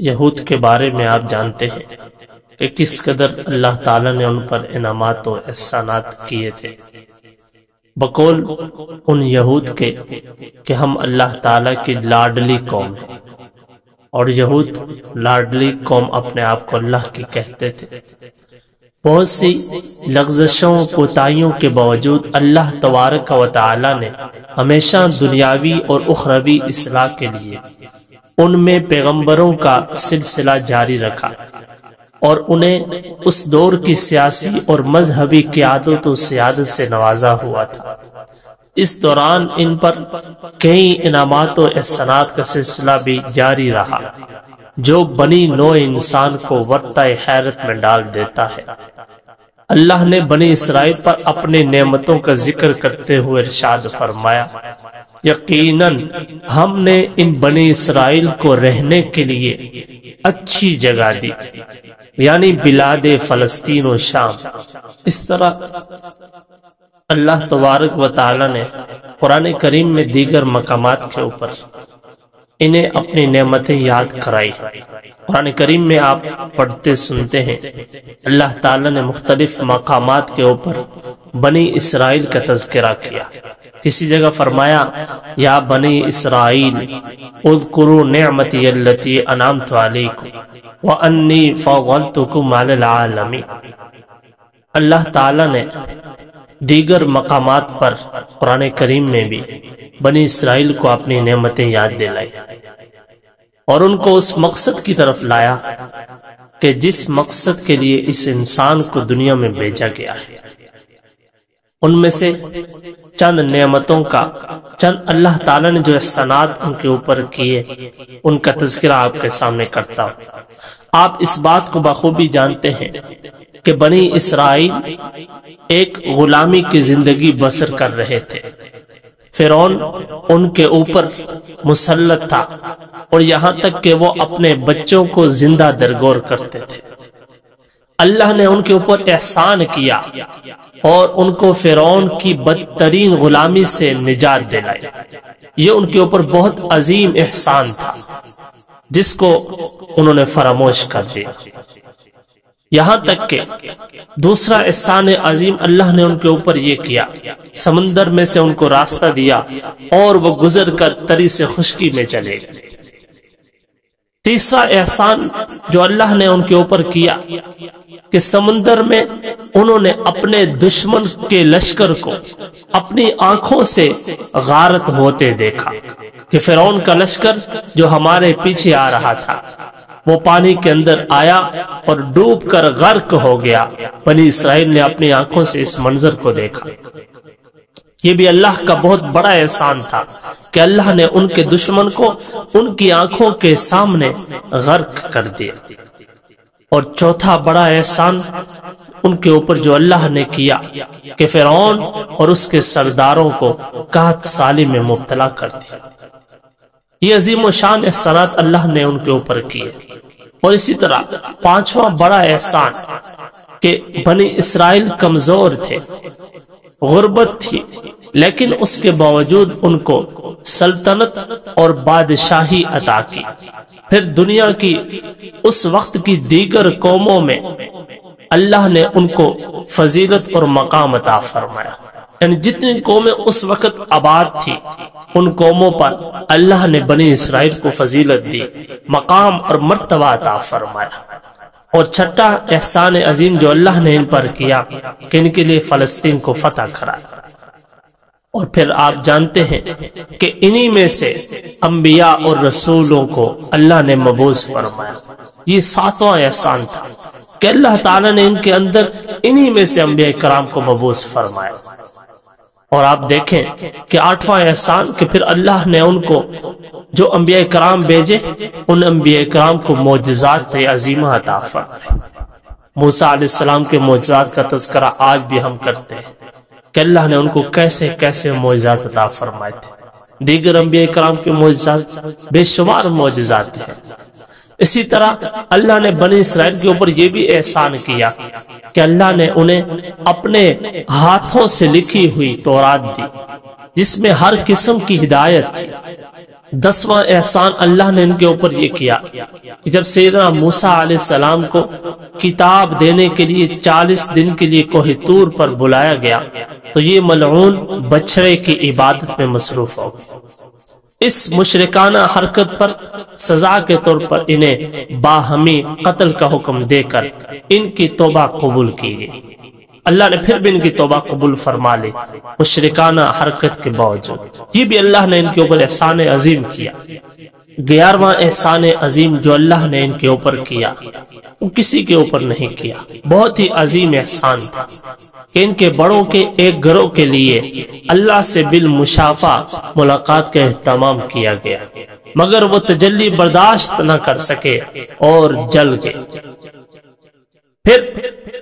یہود کے بارے میں آپ جانتے ہیں کہ کس قدر اللہ تعالیٰ نے ان پر انعامات و احسانات کیے تھے، بقول ان یہود کے کہ ہم اللہ تعالیٰ کی لاڈلی قوم ہیں، اور یہود لاڈلی قوم اپنے آپ کو اللہ کی کہتے تھے۔ بہت سی لغزشوں کوتاہیوں کے باوجود اللہ تبارک و تعالیٰ نے ہمیشہ دنیاوی اور اخروی اصلاح کے لیے ان میں پیغمبروں کا سلسلہ جاری رکھا اور انہیں اس دور کی سیاسی اور مذہبی قیادت و سیادت سے نوازا ہوا تھا۔ اس دوران ان پر کئی انعامات و احسانات کا سلسلہ بھی جاری رہا جو بنی نوع انسان کو ورطہ حیرت میں ڈال دیتا ہے۔ اللہ نے بنی اسرائیل پر اپنی نعمتوں کا ذکر کرتے ہوئے ارشاد فرمایا، یقیناً ہم نے ان بنی اسرائیل کو رہنے کے لیے اچھی جگہ دی، یعنی بلاد فلسطین و شام۔ اس طرح اللہ تبارک و تعالی نے قرآن کریم میں دیگر مقامات کے اوپر انہیں اپنی نعمتیں یاد کرائی۔ قرآن کریم میں آپ پڑھتے سنتے ہیں اللہ تعالی نے مختلف مقامات کے اوپر بنی اسرائیل کا تذکرہ کیا۔ کسی جگہ فرمایا، یا بنی اسرائیل اذکروا نعمتی التی انعمت علیکم وانی فضلتکم علی العالمین۔ اللہ تعالی نے دیگر مقامات پر قرآن کریم میں بھی بنی اسرائیل کو اپنی نعمتیں یاد دلائی اور ان کو اس مقصد کی طرف لایا کہ جس مقصد کے لیے اس انسان کو دنیا میں بھیجا گیا ہے۔ ان میں سے چند نعمتوں کا، چند اللہ تعالیٰ نے جو احسانات ان کے اوپر کیے ان کا تذکرہ آپ کے سامنے کرتا ہوں۔ آپ اس بات کو بخوبی جانتے ہیں کہ بنی اسرائیل ایک غلامی کی زندگی بسر کر رہے تھے۔ فرعون ان کے اوپر مسلط تھا اور یہاں تک کہ وہ اپنے بچوں کو زندہ درگور کرتے تھے۔ اللہ نے ان کے اوپر احسان کیا اور ان کو فرعون کی بدترین غلامی سے نجات دلائی۔ یہ ان کے اوپر بہت عظیم احسان تھا جس کو انہوں نے فراموش کر دیا۔ یہاں تک کہ دوسرا احسان عظیم اللہ نے ان کے اوپر یہ کیا، سمندر میں سے ان کو راستہ دیا اور وہ گزر کر تری سے خشکی میں چلے گئے۔ تیسرا احسان جو اللہ نے ان کے اوپر کیا کہ سمندر میں انہوں نے اپنے دشمن کے لشکر کو اپنی آنکھوں سے غارت ہوتے دیکھا کہ فرعون کا لشکر جو ہمارے پیچھے آ رہا تھا وہ پانی کے اندر آیا اور ڈوب کر غرق ہو گیا۔ بنی اسرائیل نے اپنی آنکھوں سے اس منظر کو دیکھا۔ یہ بھی اللہ کا بہت بڑا احسان تھا کہ اللہ نے ان کے دشمن کو ان کی آنکھوں کے سامنے غرق کر دیا۔ اور چوتھا بڑا احسان ان کے اوپر جو اللہ نے کیا کہ فرعون اور اس کے سرداروں کو قحط سالی میں مبتلا کر دیا۔ یہ عظیم و شان احسانات اللہ نے ان کے اوپر کیے۔ اور اسی طرح پانچواں بڑا احسان کہ بنی اسرائیل کمزور تھے، غربت تھی، لیکن اس کے باوجود ان کو سلطنت اور بادشاہی عطا کی۔ پھر دنیا کی اس وقت کی دیگر قوموں میں اللہ نے ان کو فضیلت اور مقام عطا فرمایا، یعنی جتنی قومیں اس وقت آباد تھی ان قوموں پر اللہ نے بنی اسرائیل کو فضیلت دی، مقام اور مرتبہ عطا فرمایا۔ اور چھٹا احسان عظیم جو اللہ نے ان پر کیا کہ ان کے لیے فلسطین کو فتح کرایا۔ اور پھر آپ جانتے ہیں کہ انہی میں سے انبیاء اور رسولوں کو اللہ نے مبعوث فرمایا۔ یہ ساتواں احسان تھا کہ اللہ تعالیٰ نے ان کے اندر انہی میں سے انبیاء کرام کو مبعوث فرمایا۔ اور آپ دیکھیں کہ آٹھواں احسان کہ پھر اللہ نے ان کو جو انبیاء کرام بھیجے ان انبیاء کرام کو معجزات عظیمہ عطا فرمائے۔ موسیٰ علیہ السلام کے معجزات کا تذکرہ آج بھی ہم کرتے ہیں کہ اللہ نے ان کو کیسے کیسے معجزات عطا فرمائے تھے۔ دیگر انبیاء کرام کے معجزات بے شمار معجزات ہیں۔ اسی طرح اللہ نے بنی اسرائیل کے اوپر یہ بھی احسان کیا کہ اللہ نے انہیں اپنے ہاتھوں سے لکھی ہوئی تورات دی جس میں ہر قسم کی ہدایت تھی۔ 10واں احسان اللہ نے ان کے اوپر یہ کیا کہ جب سیدنا موسیٰ علیہ السلام کو کتاب دینے کے لیے 40 دن کے لیے کوہ طور پر بلایا گیا تو یہ ملعون بچڑے کی عبادت میں مصروف ہو گئے۔ اس مشرکانہ حرکت پر سزا کے طور پر انہیں باہمی قتل کا حکم دے کر ان کی توبہ قبول کی گئی۔ اللہ نے پھر بھی ان کی توبہ قبول فرما لی مشرکانہ حرکت کے باوجود۔ یہ بھی اللہ نے ان کے اوپر احسان عظیم کیا۔ 11واں احسان عظیم جو اللہ نے ان کے اوپر کیا وہ کسی کے اوپر نہیں کیا، بہت ہی عظیم احسان تھا کہ ان کے بڑوں کے ایک گروہ کے لیے اللہ سے بالمشافہ ملاقات کا اہتمام کیا گیا، مگر وہ تجلی برداشت نہ کر سکے اور جل گئے۔ پھر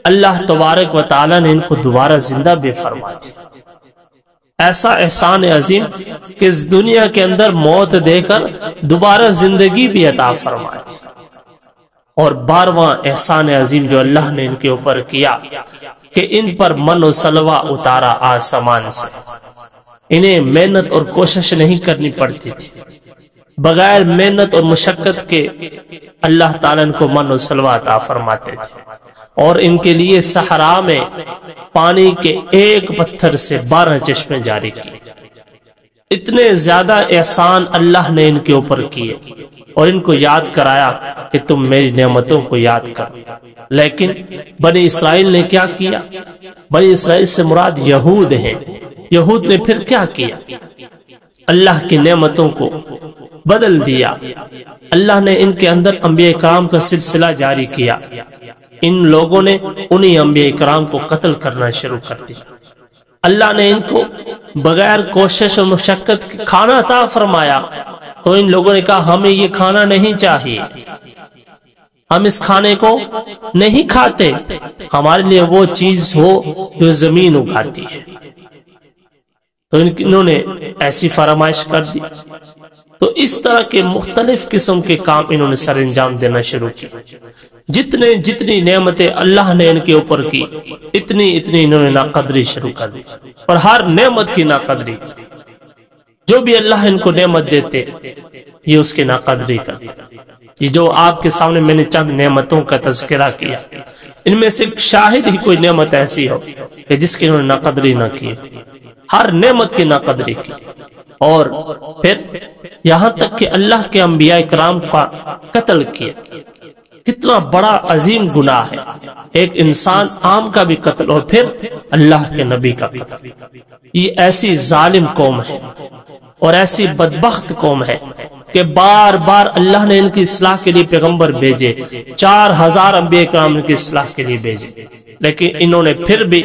اللہ تبارک و تعالی نے ان کو دوبارہ زندہ بھی فرما دیا۔ ایسا احسان عظیم کہ اس دنیا کے اندر موت دے کر دوبارہ زندگی بھی عطا فرمائی۔ اور 12واں احسان عظیم جو اللہ نے ان کے اوپر کیا کہ ان پر من و سلوہ اتارا آسمان سے، انہیں محنت اور کوشش نہیں کرنی پڑتی تھی، بغیر محنت اور مشقت کے اللہ تعالیٰ ان کو من و سلوہ عطا فرماتے تھے، اور ان کے لیے صحرا میں پانی کے ایک پتھر سے 12 چشمے جاری کیے۔ اتنے زیادہ احسان اللہ نے ان کے اوپر کیے اور ان کو یاد کرایا کہ تم میری نعمتوں کو یاد کرو۔ لیکن بنی اسرائیل نے کیا کیا؟ بنی اسرائیل سے مراد یہود ہیں۔ یہود نے پھر کیا کیا؟ اللہ کی نعمتوں کو بدل دیا۔ اللہ نے ان کے اندر انبیاء کرام کا سلسلہ جاری کیا۔ ان لوگوں نے انہی انبیاء کرام کو قتل کرنا شروع کر دیا۔ اللہ نے ان کو بغیر کوشش اور مشقت کے کھانا عطا فرمایا، تو ان لوگوں نے کہا ہمیں یہ کھانا نہیں چاہیے، ہم اس کھانے کو نہیں کھاتے، ہمارے لیے وہ چیز ہو جو زمین اگاتی ہے۔ تو انہوں نے ایسی فرمائش کر دی۔ تو اس طرح کے مختلف قسم کے کام انہوں نے سر انجام دینا شروع کی۔ جتنی نعمتیں اللہ نے ان کے اوپر کی، اتنی انہوں نے ناقدری شروع کر دی، اور ہر نعمت کی ناقدری۔ جو بھی اللہ ان کو نعمت دیتے یہ اس کی ناقدری کرتے۔ یہ جو آپ کے سامنے میں نے چند نعمتوں کا تذکرہ کیا، ان میں سے شاہد ہی کوئی نعمت ایسی ہو کہ جس کی انہوں نے ناقدری نہ کی، ہر نعمت کی ناقدری کی۔ اور پھر یہاں تک کہ اللہ کے انبیاء کرام کا قتل کیا۔ کتنا بڑا عظیم گناہ ہے، ایک انسان عام کا بھی قتل اور پھر اللہ کے نبی کا قتل۔ یہ ایسی ظالم قوم ہے اور ایسی بدبخت قوم ہے کہ بار بار اللہ نے ان کی اصلاح کے لیے پیغمبر بھیجے، 4000 انبیاء کرام ان کی اصلاح کے لیے بھیجے، لیکن انہوں نے پھر بھی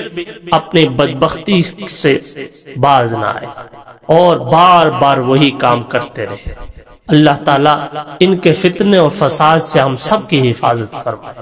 اپنی بدبختی سے باز نہ آئے اور بار بار وہی کام کرتے رہے۔ اللہ تعالیٰ ان کے فتنے اور فساد سے ہم سب کی حفاظت فرمائے۔